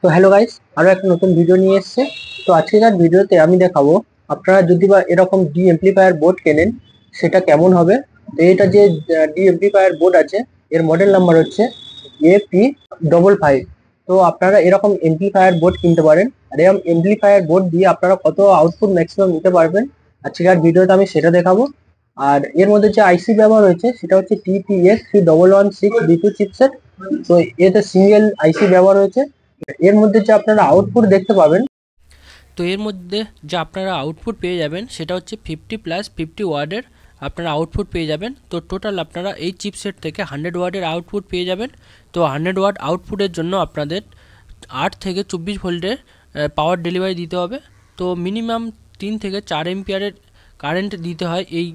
তো hello guys, আরো একটা নতুন ভিডিও নিয়ে এসেছে। তো আজকের ভিডিওতে আমি দেখাবো আপনারা যদি বা এরকম ডি এমপ্লিফায়ার বোর্ড কেনেন সেটা কেমন হবে। তো এটা যে ডি এমপ্লিফায়ার বোর্ড আছে এর মডেল নাম্বার হচ্ছে AP55। তো আপনারা এরকম এমপ্লিফায়ার বোর্ড কিনতে পারেন, আর এরকম এমপ্লিফায়ার বোর্ড দিয়ে আপনারা কত আউটপুট ম্যাক্সিমাম নিতে পারবেন আজকের ভিডিওতে আমি সেটা দেখাবো। আর এর মধ্যে যে আইসি ব্যবহার হয়েছে সেটা হচ্ছে TPS3116B2 চিপসেট। তো এতে সিঙ্গেল আইসি ব্যবহার হয়েছে। এর মধ্যে যে আপনারা আউটপুট দেখতে পাবেন, তো এর মধ্যে যে আপনারা আউটপুট পেয়ে যাবেন সেটা হচ্ছে 50+50 ওয়ার্ডের আপনারা আউটপুট পেয়ে যাবেন। তো টোটাল আপনারা এই চিপসেট থেকে 100 ওয়ার্ডের আউটপুট পেয়ে যাবেন। তো 100 ওয়াট আউটপুটের জন্য আপনাদের 8 থেকে 24 ভোল্টের পাওয়ার ডেলিভারি দিতে হবে। তো মিনিমাম 3 থেকে 4 এম্পিয়ারের কারেন্ট দিতে হয় এই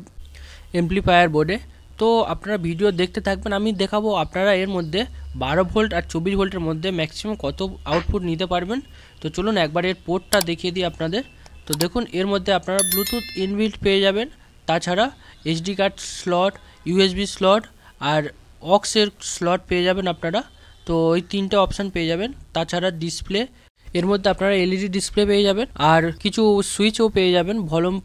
এমপ্লিফায়ার বোর্ডে। তো আপনারা ভিডিও দেখতে থাকবেন, আমি দেখাবো আপনারা এর মধ্যে 12 ভোল্ট আর 24 ভোল্টের মধ্যে ম্যাক্সিমাম কত আউটপুট নিতে পারবেন। তো চলুন একবার এর পোর্টটা দেখিয়ে দিই আপনাদের। তো দেখুন এর মধ্যে আপনারা ব্লুটুথ ইনবিল্ট পেয়ে যাবেন, তাছাড়া HD card slot, USB slot আর অক্সের স্লট পেয়ে যাবেন আপনারা। তো ওই তিনটে অপশান পেয়ে যাবেন। তাছাড়া ডিসপ্লে, এর মধ্যে আপনারা এলইডি ডিসপ্লে পেয়ে যাবেন আর কিছু সুইচও পেয়ে যাবেন, volume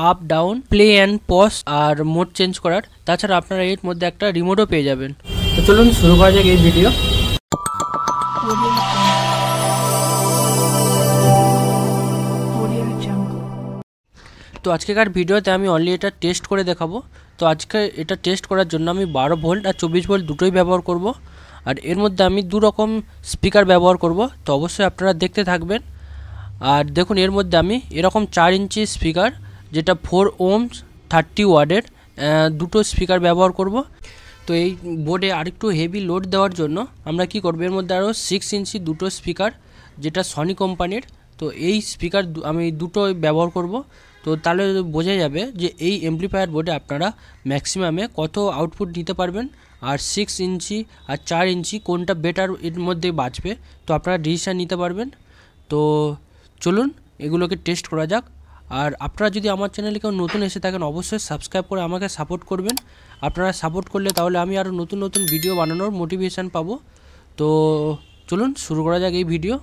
up down, play and pause আর মোড চেঞ্জ করার। তাছাড়া আপনারা এর মধ্যে একটা রিমোটও পেয়ে যাবেন। তো চলুন শুরু করা যাক এই ভিডিও। তো আজকেকার ভিডিওতে আমি অনলি এটা টেস্ট করে দেখাবো। তো আজকে এটা টেস্ট করার জন্য আমি 12 ভোল্ট আর 24 ভোল্ট দুটোই ব্যবহার করব। আর এর মধ্যে আমি দু রকম স্পিকার ব্যবহার করব, তো অবশ্যই আপনারা দেখতে থাকবেন। আর দেখুন এর মধ্যে আমি এরকম 4 ইঞ্চি স্পিকার, যেটা 4 ohms 30 ওয়ার্ডের দুটো স্পিকার ব্যবহার করব। তো এই বোর্ডে আরেকটু হেভি লোড দেওয়ার জন্য আমরা কি করব, এর মধ্যে আরও 6 ইঞ্চি দুটো স্পিকার, যেটা সনি কোম্পানির। তো এই স্পিকার আমি দুটো ব্যবহার করব। তো তাহলে বোঝা যাবে যে এই এমপ্লিফায়ার বোর্ডে আপনারা ম্যাক্সিমামে কত আউটপুট নিতে পারবেন, আর 6 ইঞ্চি আর 4 ইঞ্চি কোনটা বেটার এর মধ্যে বাঁচবে, তো আপনারা ডিসিশান নিতে পারবেন। তো চলুন এগুলোকে টেস্ট করা যাক। আর আপনারা যদি আমার চ্যানেলে কেউ নতুন এসে থাকেন অবশ্যই সাবস্ক্রাইব করে আমাকে সাপোর্ট করবেন। আপনারা সাপোর্ট করলে তাহলে আমি আরও নতুন নতুন ভিডিও বানানোর মোটিভেশান পাবো। তো চলুন শুরু করা যাক এই ভিডিও।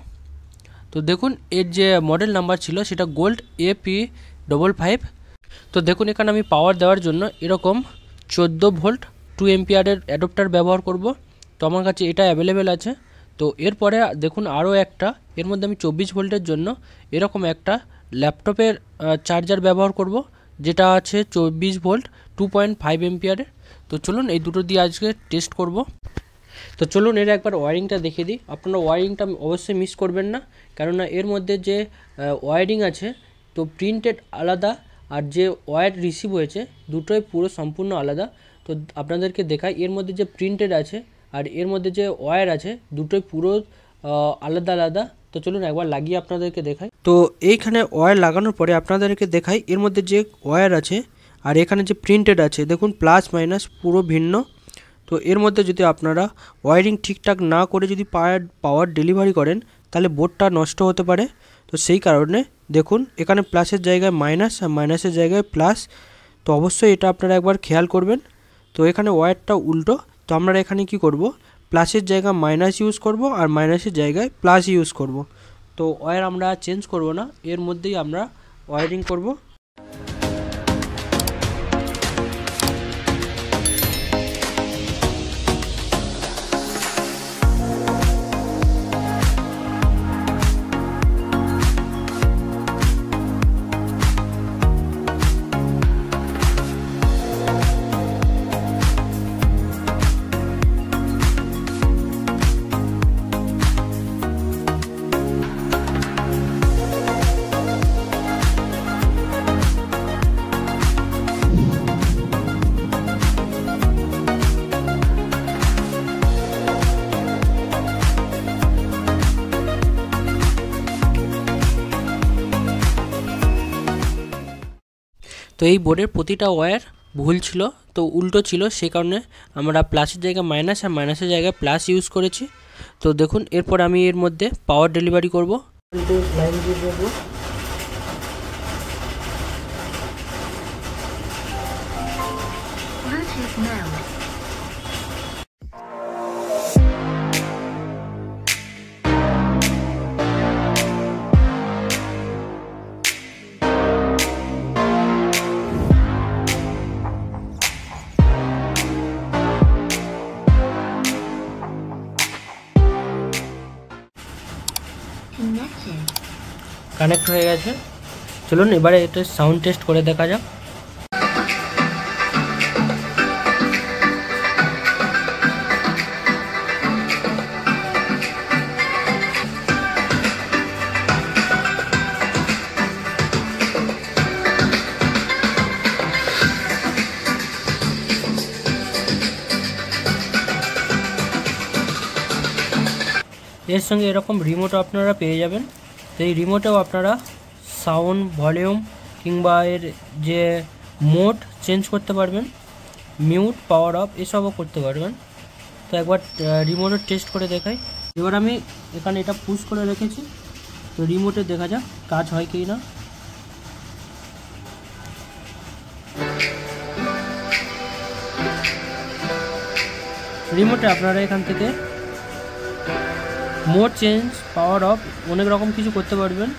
তো দেখুন এর যে মডেল নাম্বার ছিল সেটা গোল্ড AP55। তো দেখুন এখানে আমি পাওয়ার দেওয়ার জন্য এরকম 14 ভোল্ট 2 এম্পিয়ারের অ্যাডাপ্টার ব্যবহার করব। তো আমার কাছে এটা অ্যাভেলেবেল আছে। তো এরপরে দেখুন আরও একটা, এর মধ্যে আমি 24 ভোল্টের জন্য এরকম একটা ল্যাপটপের চার্জার ব্যবহার করব, যেটা আছে 24 ভোল্ট 2.5 এম্পিয়ারের। তো চলুন এই দুটো দিয়ে আজকে টেস্ট করব। তো চলুন এর একবার ওয়ারিংটা দেখিয়ে দিই। আপনারা ওয়ারিংটা অবশ্যই মিস করবেন না, কেননা এর মধ্যে যে ওয়ারিং আছে তো প্রিন্টেড আলাদা, আর যে ওয়্যার রিসিভ হয়েছে দুটোই পুরো সম্পূর্ণ আলাদা। তো আপনাদেরকে দেখাই, এর মধ্যে যে প্রিন্টেড আছে আর এর মধ্যে যে ওয়্যার আছে দুটোই পুরো আলাদা আলাদা। তো চলুন একবার লাগিয়ে আপনাদেরকে দেখাই। তো এইখানে ওয়্যার লাগানোর পরে আপনাদেরকে দেখাই এর মধ্যে যে ওয়্যার আছে আর এখানে যে প্রিন্টেড আছে, দেখুন প্লাস মাইনাস পুরো ভিন্ন। তো এর মধ্যে যদি আপনারা ওয়্যারিং ঠিকঠাক না করে যদি পাওয়ার ডেলিভারি করেন তাহলে বোর্ডটা নষ্ট হতে পারে। তো সেই কারণে দেখুন এখানে প্লাসের জায়গায় মাইনাস আর মাইনাসের জায়গায় প্লাস। তো অবশ্যই এটা আপনারা একবার খেয়াল করবেন। তো এখানে ওয়্যারটা উল্টো, তো আমরা এখানে কি করব, প্লাসের জায়গায় মাইনাস ইউজ করব আর মাইনাসের জায়গায় প্লাস ইউজ করব। তো ওয়্যার আমরা চেঞ্জ করব না, এর মধ্যেই আমরা ওয়্যারিং করব। তো এই বোর্ডের প্রতিটা ওয়্যার ভুল ছিল, তো উল্টো ছিল, সেই কারণে আমরা প্লাসের জায়গায় মাইনাস আর মাইনাসের জায়গায় প্লাস ইউজ করেছি। তো দেখুন এরপর আমি এর মধ্যে পাওয়ার ডেলিভারি করব। কানেক্ট হয়ে গেছে। চলুন এবারে এটা সাউন্ড টেস্ট করে দেখা যাক। এর সঙ্গে এরকম রিমোটও আপনারা পেয়ে যাবেন। তো এই রিমোটেও আপনারা সাউন্ড, ভলিউম কিংবা এর যে মোড চেঞ্জ করতে পারবেন, মিউট, পাওয়ার অফ এসবও করতে পারবেন। তো একবার রিমোটের টেস্ট করে দেখাই। এবার আমি এখানে এটা পুশ করে রেখেছি, তো রিমোটে দেখা যাক কাজ হয় কি না। রিমোটে আপনারা এখান থেকে মোড চেঞ্জ, পাওয়ার অফ অনেক রকম কিছু করতে পারবেন।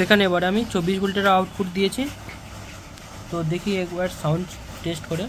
এখানে এবারে আমি 24 ভোল্টের আউটপুট দিয়েছি। তো দেখি একবার সাউন্ড টেস্ট করে।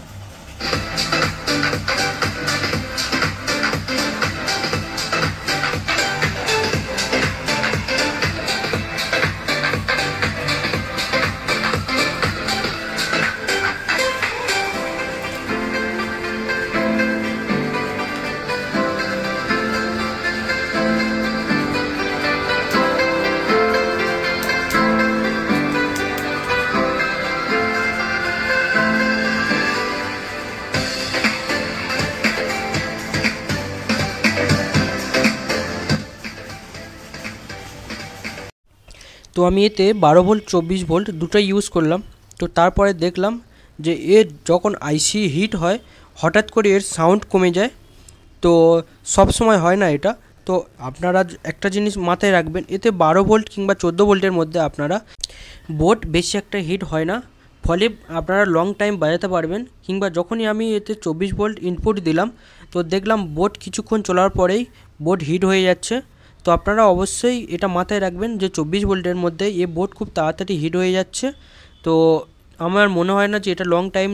তো আমি এতে 12 ভোল্ট 24 ভোল্ট দুটোই ইউজ করলাম। তো তারপরে দেখলাম যে এর যখন আইসি হিট হয় হঠাৎ করে এর সাউন্ড কমে যায়। তো সব সময় হয় না এটা। তো আপনারা একটা জিনিস মাথায় রাখবেন, এতে 12 ভোল্ট কিংবা 14 ভোল্টের মধ্যে আপনারা বোর্ড বেশি একটা হিট হয় না, ফলে আপনারা লং টাইম বাজাতে পারবেন। কিংবা যখনই আমি এতে 24 ভোল্ট ইনপুট দিলাম, তো দেখলাম বোর্ড কিছুক্ষণ চলার পরেই বোর্ড হিট হয়ে যাচ্ছে। তো আপনারা অবশ্যই এটা মাথায় রাখবেন যে 24 ভোল্টের মধ্যে এই বোর্ড খুব তাড়াতাড়ি হিট হয়ে যাচ্ছে। তো আমার মনে হয় না যে এটা লং টাইম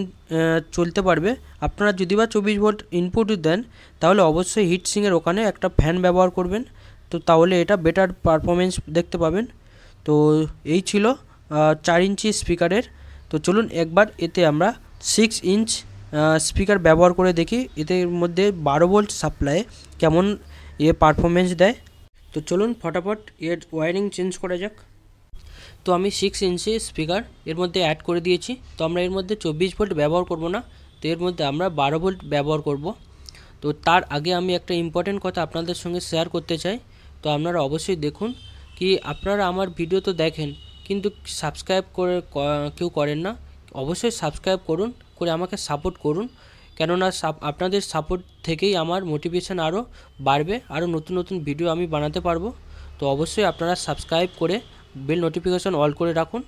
চলতে পারবে। আপনারা যদি বা 24 ভোল্ট ইনপুট দেন, তাহলে অবশ্যই হিট সিংয়ের ওখানে একটা ফ্যান ব্যবহার করবেন। তো তাহলে এটা বেটার পারফরমেন্স দেখতে পাবেন। তো এই ছিল 4 ইঞ্চি স্পিকারের। তো চলুন একবার এতে আমরা 6 ইঞ্চ স্পিকার ব্যবহার করে দেখি এদের মধ্যে 12 ভোল্ট সাপ্লাইয়ে কেমন পারফরমেন্স দেয়। তো চলুন ফটাফট এর ওয়্যারিং চেঞ্জ করা যাক। তো আমি 6 ইঞ্চি স্পিকার এর মধ্যে অ্যাড করে দিয়েছি। তো আমরা এর মধ্যে 24 ভোল্ট ব্যবহার করব না, তো এর মধ্যে আমরা 12 ভোল্ট ব্যবহার করব। তো তার আগে আমি একটা ইম্পর্টেন্ট কথা আপনাদের সঙ্গে শেয়ার করতে চাই। তো আপনারা অবশ্যই দেখুন, কি আপনারা আমার ভিডিও তো দেখেন কিন্তু সাবস্ক্রাইব করে কেউ করেন না। অবশ্যই সাবস্ক্রাইব করুন, করে আমাকে সাপোর্ট করুন, কেননা আপনাদের সাপোর্ট থেকেই আমার মোটিভেশন আরও বাড়বে, আরও নতুন নতুন ভিডিও আমি বানাতে পারবো। তো অবশ্যই আপনারা সাবস্ক্রাইব করে বেল নোটিফিকেশন অল করে রাখুন।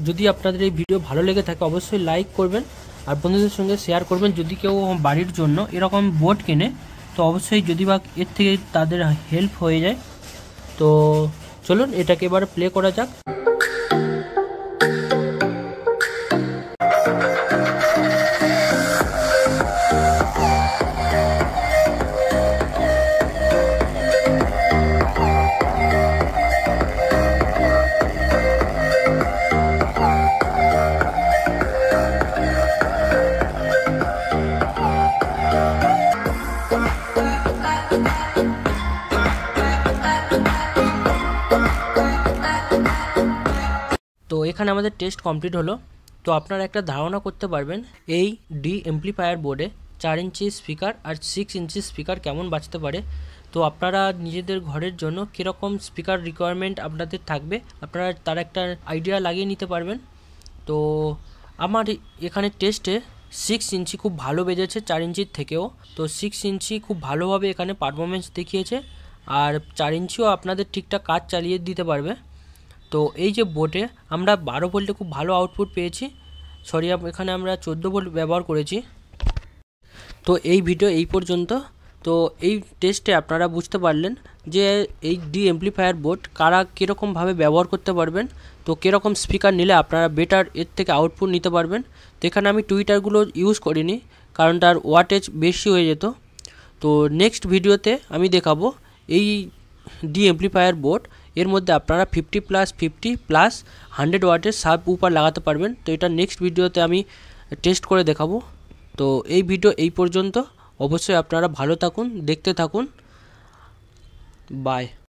যদি আপনাদের এই ভিডিও ভালো লেগে থাকে অবশ্যই লাইক করবেন আর বন্ধুদের সঙ্গে শেয়ার করবেন। যদি কেউ বাড়ির জন্য এরকম বোর্ড কেনে, তো অবশ্যই যদি বা এর থেকে তাদের হেল্প হয়ে যায়। তো চলুন এটাকে এবার প্লে করা যাক। এখানে আমাদের টেস্ট কমপ্লিট হলো। তো আপনারা একটা ধারণা করতে পারবেন এই ডি এমপ্লিফায়ার বোর্ডে 4 ইঞ্চি স্পিকার আর 6 ইঞ্চি স্পিকার কেমন বাজতে পারে। তো আপনারা নিজেদের ঘরের জন্য কীরকম স্পিকার রিকোয়ারমেন্ট আপনাদের থাকবে আপনারা তার একটা আইডিয়া লাগিয়ে নিতে পারবেন। তো আমার এখানে টেস্টে 6 ইঞ্চি খুব ভালো বেজেছে 4 ইঞ্চির থেকেও। তো 6 ইঞ্চি খুব ভালোভাবে এখানে পারফরমেন্স দেখিয়েছে, আর 4 ইঞ্চিও আপনাদের ঠিকঠাক কাজ চালিয়ে দিতে পারবে। তো এই যে বোর্ডে আমরা 12 ভোল্টে খুব ভালো আউটপুট পেয়েছি, সরি এখানে আমরা 14 ভোল্ট ব্যবহার করেছি। তো এই ভিডিও এই পর্যন্ত। তো এই টেস্টে আপনারা বুঝতে পারলেন যে এই ডি এমপ্লিফায়ার বোর্ড কারা কীরকমভাবে ব্যবহার করতে পারবেন, তো কীরকম স্পিকার নিলে আপনারা বেটার এর থেকে আউটপুট নিতে পারবেন। তো এখানে আমি টুইটারগুলো ইউজ করিনি কারণ তার ওয়াটেজ বেশি হয়ে যেত। তো নেক্সট ভিডিওতে আমি দেখাবো এই ডি এমপ্লিফায়ার বোর্ড এর মধ্যে আপনারা 50+50+100 ওয়াটের সাব উপার লাগাতে পারবেন। তো এটা নেক্সট ভিডিওতে আমি টেস্ট করে দেখাবো। তো এই ভিডিও এই পর্যন্ত। অবশ্যই আপনারা ভালো থাকুন, দেখতে থাকুন। বাই।